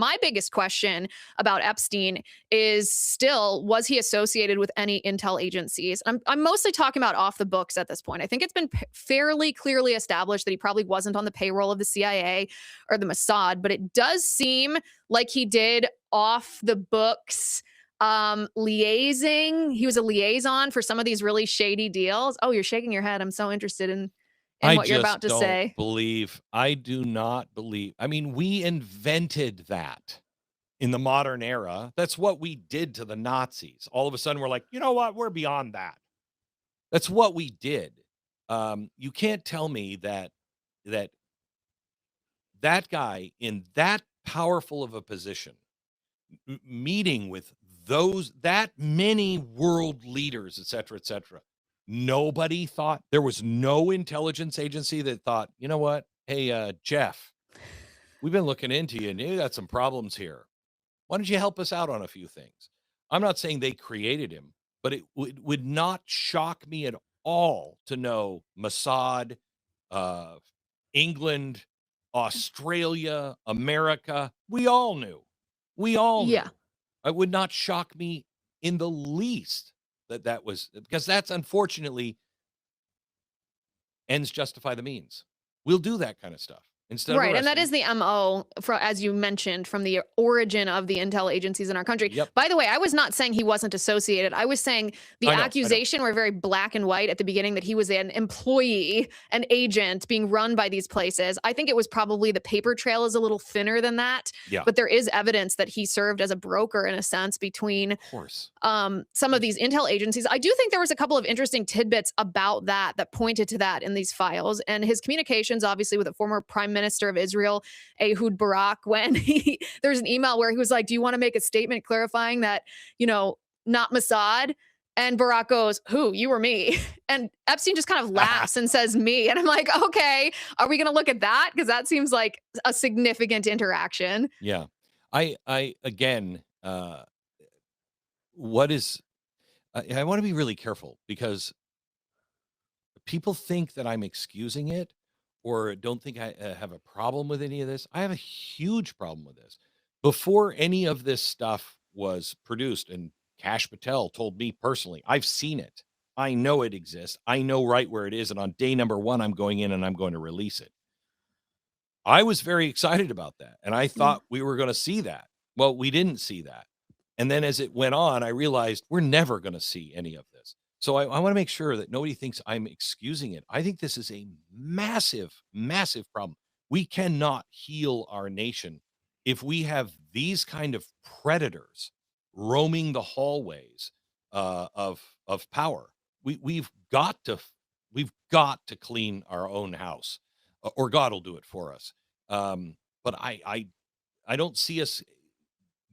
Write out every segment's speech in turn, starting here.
my biggest question about Epstein is still, was he associated with any intel agencies? I'm mostly talking about off the books at this point. I think it's been fairly clearly established that he probably wasn't on the payroll of the CIA or the Mossad, but it does seem like he did off the books liaising. He was a liaison for some of these really shady deals. Oh, you're shaking your head. I'm so interested in what you're about to say. I do not believe. I mean, we invented that in the modern era. That's what we did to the Nazis. All of a sudden, we're like, you know what? We're beyond that. That's what we did. You can't tell me that guy in that powerful of a position, meeting with that many world leaders, et cetera, nobody thought, there was no intelligence agency that thought, you know what? Hey, Jeff, we've been looking into you and you got some problems here. Why don't you help us out on a few things? I'm not saying they created him, but it would not shock me at all to know Mossad, England, Australia, America. We all knew. Yeah. It would not shock me in the least that was, because that's unfortunately ends justify the means. We'll do that kind of stuff instead of Right, and that arresting is the MO, as you mentioned, from the origin of the intel agencies in our country. Yep. By the way, I was not saying he wasn't associated. I was saying the I know. accusation were very black and white at the beginning, that he was an employee, an agent being run by these places. I think it was probably the paper trail is a little thinner than that. Yeah. But there is evidence that he served as a broker, in a sense, between Of course. some of these intel agencies. I do think there was a couple of interesting tidbits about that pointed to that in these files, and his communications, obviously, with the former Prime Minister of Israel, Ehud Barak, when there's an email where he was like, do you want to make a statement clarifying that, not Mossad? And Barak goes, who? You or me? And Epstein just kind of laughs and says me. And I'm like, okay, are we going to look at that? Because that seems like a significant interaction. Yeah. I again, what is, I want to be really careful, because people think that I'm excusing it or don't think I have a problem with any of this. I have a huge problem with this. Before any of this stuff was produced, and Kash Patel told me personally, I've seen it. I know it exists. I know right where it is. And on day number 1, I'm going in and I'm going to release it. I was very excited about that. And I thought we were going to see that. Well, we didn't see that. And then as it went on, I realized we're never going to see any of this. So I want to make sure that nobody thinks I'm excusing it. I think this is a massive, massive problem. We cannot heal our nation if we have these kind of predators roaming the hallways of power. We've got to clean our own house, or God will do it for us. But I don't see us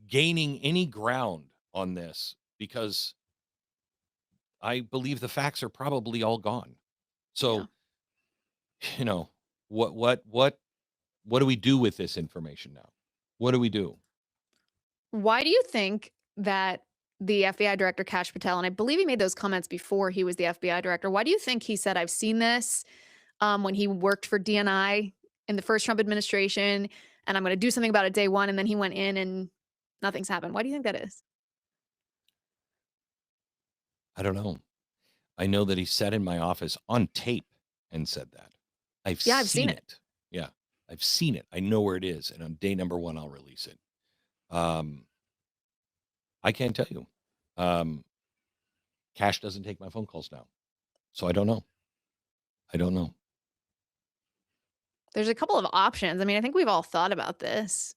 gaining any ground on this, because I believe the facts are probably all gone. So, what do we do with this information now? What do we do? Why do you think that the FBI director, Kash Patel, and I believe he made those comments before he was the FBI director, why do you think he said, I've seen this when he worked for DNI in the first Trump administration, and I'm going to do something about it day one, and then he went in and nothing's happened? Why do you think that is? I don't know. I know that he sat in my office on tape and said that. I've seen it. Yeah, I've seen it. I know where it is. And on day number 1, I'll release it. I can't tell you. Kash doesn't take my phone calls now. So I don't know. There's a couple of options. I mean, I think we've all thought about this.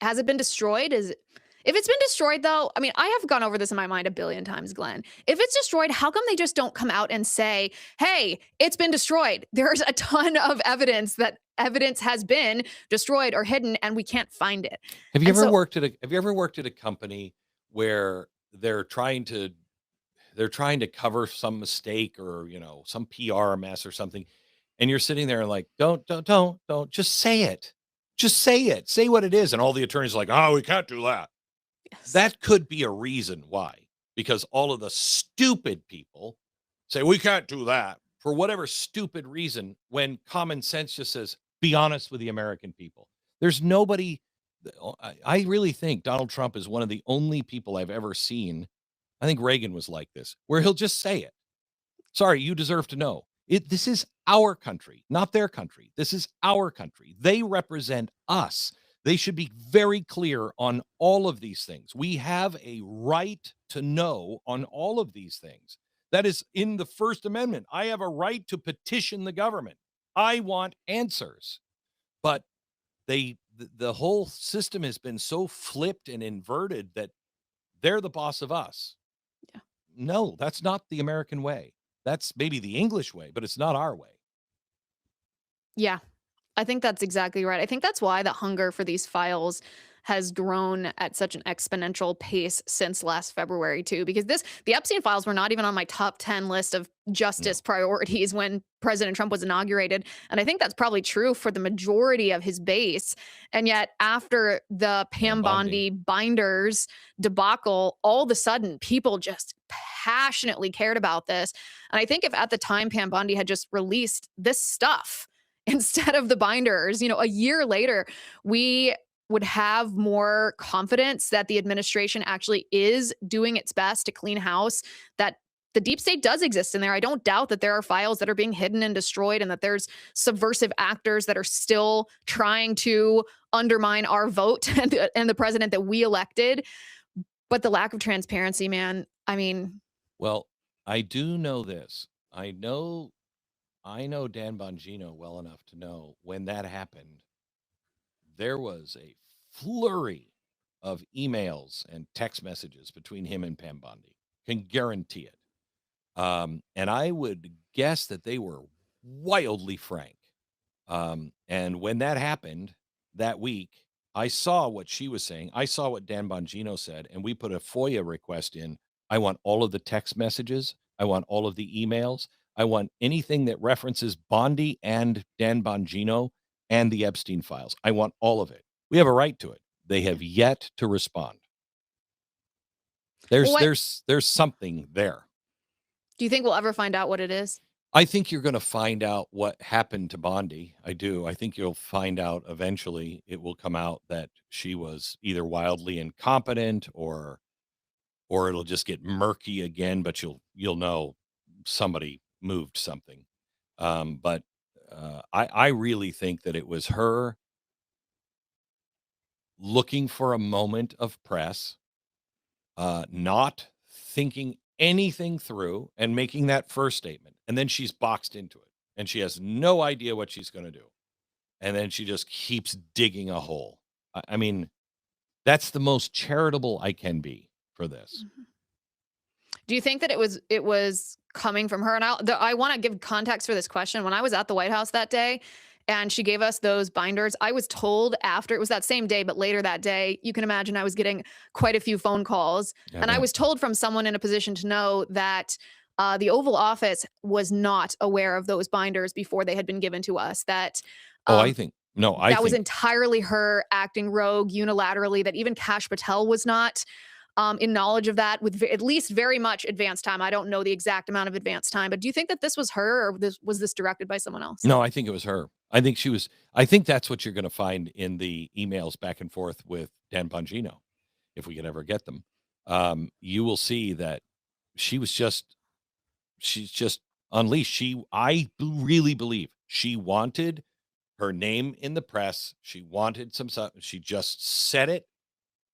Has it been destroyed? If it's been destroyed, though, I mean, I have gone over this in my mind a billion times, Glenn. If it's destroyed, how come they just don't come out and say, hey, it's been destroyed? There's a ton of evidence that evidence has been destroyed or hidden, and we can't find it. Have you ever worked at a company where they're trying to cover some mistake, or, some PR mess or something, and you're sitting there and like, don't, just say it. Just say it. Say what it is. And all the attorneys are like, oh, we can't do that. Yes. That could be a reason why, because all of the stupid people say we can't do that for whatever stupid reason, when common sense just says, be honest with the American people. There's nobody I really think Donald Trump is one of the only people I've ever seen. I think Reagan was like this, where he'll just say it. Sorry, you deserve to know. This is our country, not their country. This is our country. They represent us. They should be very clear on all of these things. We have a right to know on all of these things. That is in the First Amendment. I have a right to petition the government. I want answers. But the whole system has been so flipped and inverted that they're the boss of us. Yeah. No, that's not the American way. That's maybe the English way, but it's not our way. Yeah, I think that's exactly right. I think that's why the hunger for these files has grown at such an exponential pace since last February too, because the Epstein files were not even on my top 10 list of justice No. priorities when President Trump was inaugurated. And I think that's probably true for the majority of his base. And yet after the Pam Bondi binders debacle, all of a sudden people just passionately cared about this. And I think if at the time Pam Bondi had just released this stuff instead of the binders, a year later, we would have more confidence that the administration actually is doing its best to clean house, that the deep state does exist in there. I don't doubt that there are files that are being hidden and destroyed and that there's subversive actors that are still trying to undermine our vote and the president that we elected. But the lack of transparency, man, I mean, Well, I do know this. I know Dan Bongino well enough to know when that happened, there was a flurry of emails and text messages between him and Pam Bondi. Can guarantee it. And I would guess that they were wildly frank. And when that happened that week, I saw what she was saying. I saw what Dan Bongino said, and we put a FOIA request in. I want all of the text messages. I want all of the emails. I want anything that references Bondi and Dan Bongino and the Epstein files. I want all of it. We have a right to it. They have yet to respond. what There's something there. do you think we'll ever find out what it is? I think you're going to find out what happened to Bondi. I do. I think you'll find out eventually. It will come out that she was either wildly incompetent or it'll just get murky again, but you'll know somebody moved something. But I really think that it was her looking for a moment of press, not thinking anything through and making that first statement. And then she's boxed into it and she has no idea what she's going to do. And then she just keeps digging a hole. I mean, that's the most charitable I can be for this. Mhm. Do you think that it was coming from her? And I want to give context for this question. When I was at the White House that day and she gave us those binders, I was told after, it was that same day, but later that day, you can imagine I was getting quite a few phone calls. Yeah, And I man. was told from someone in a position to know that the Oval Office was not aware of those binders before they had been given to us. That Oh, I um, think, no, I that was think, entirely her acting rogue unilaterally, that even Kash Patel was not in knowledge of that with at least very much advanced time. I don't know the exact amount of advanced time, but do you think that this was her or was this directed by someone else? no, I think it was her. I think that's what you're going to find in the emails back and forth with Dan Bongino, if we can ever get them. You will see that she was just, she's just unleashed. Really believe she wanted her name in the press. She wanted some stuff. She just said it.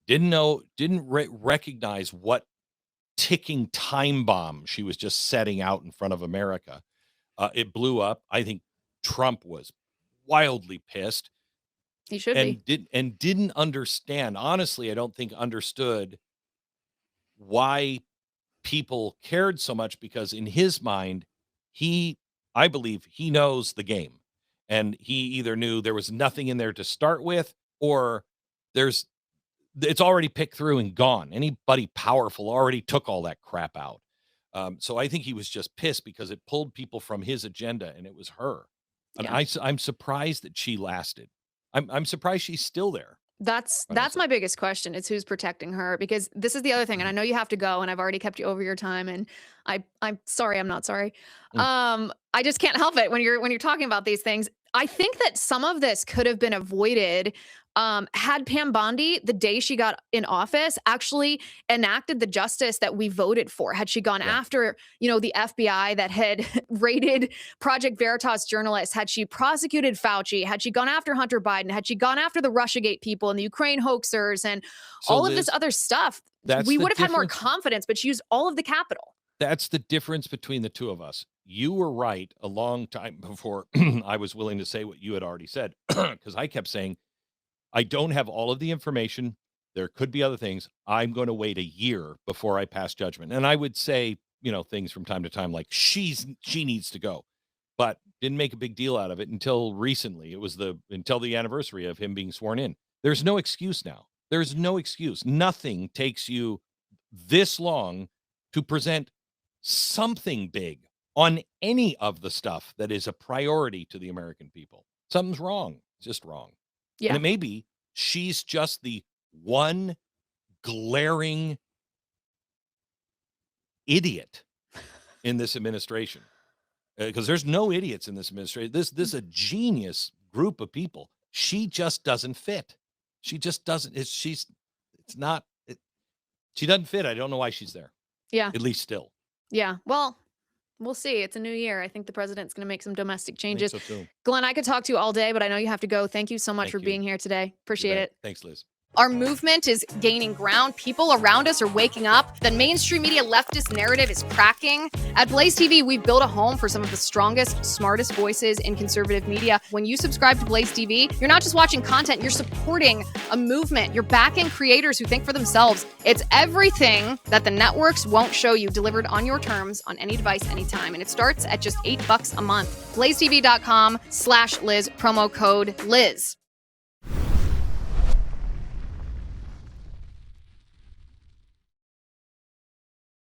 Didn't recognize what ticking time bomb she was just setting out in front of America. It blew up. I think Trump was wildly pissed He should be. and didn't understand. Honestly, I don't think understood why people cared so much because in his mind, he I believe he knows the game. And he either knew there was nothing in there to start with or there's it's already picked through and gone. Anybody powerful already took all that crap out. So I think he was just pissed because it pulled people from his agenda, and it was her. And Yeah. I'm surprised that she lasted. I'm surprised she's still there. That's Honestly, my biggest question. It's who's protecting her, because this is the other thing, and I know you have to go, and I've already kept you over your time, and I'm sorry, I'm not sorry. Mm. I just can't help it when you're talking about these things. I think that some of this could have been avoided Had Pam Bondi, the day she got in office, actually enacted the justice that we voted for, had she gone after, the FBI that had raided Project Veritas journalists, had she prosecuted Fauci, had she gone after Hunter Biden, had she gone after the Russiagate people and the Ukraine hoaxers and all of this other stuff, we would have had more confidence, but she used all of the capital. That's the difference between the two of us. You were right a long time before I was willing to say what you had already said, because I kept saying, I don't have all of the information. There could be other things. I'm going to wait a year before I pass judgment. And I would say, things from time to time like she needs to go, but didn't make a big deal out of it until recently. It was until the anniversary of him being sworn in. There's no excuse now. There's no excuse. Nothing takes you this long to present something big on any of the stuff that is a priority to the American people. Something's wrong. It's just wrong. Yeah. And it may be she's just the one glaring idiot in this administration, because there's no idiots in this administration. This is a genius group of people. She just doesn't fit. She just doesn't. She doesn't fit. I don't know why she's there. Yeah. At least still. Yeah. Well, we'll see. It's a new year. I think the president's going to make some domestic changes. I think so too. Glenn, I could talk to you all day, but I know you have to go. Thank you so much for being here today. Appreciate it. Thanks, Liz. Our movement is gaining ground. People around us are waking up. The mainstream media leftist narrative is cracking. At Blaze TV, we've built a home for some of the strongest, smartest voices in conservative media. When you subscribe to Blaze TV, you're not just watching content, you're supporting a movement. You're backing creators who think for themselves. It's everything that the networks won't show you, delivered on your terms on any device, anytime. And it starts at just $8 a month. BlazeTV.com/Liz, promo code Liz.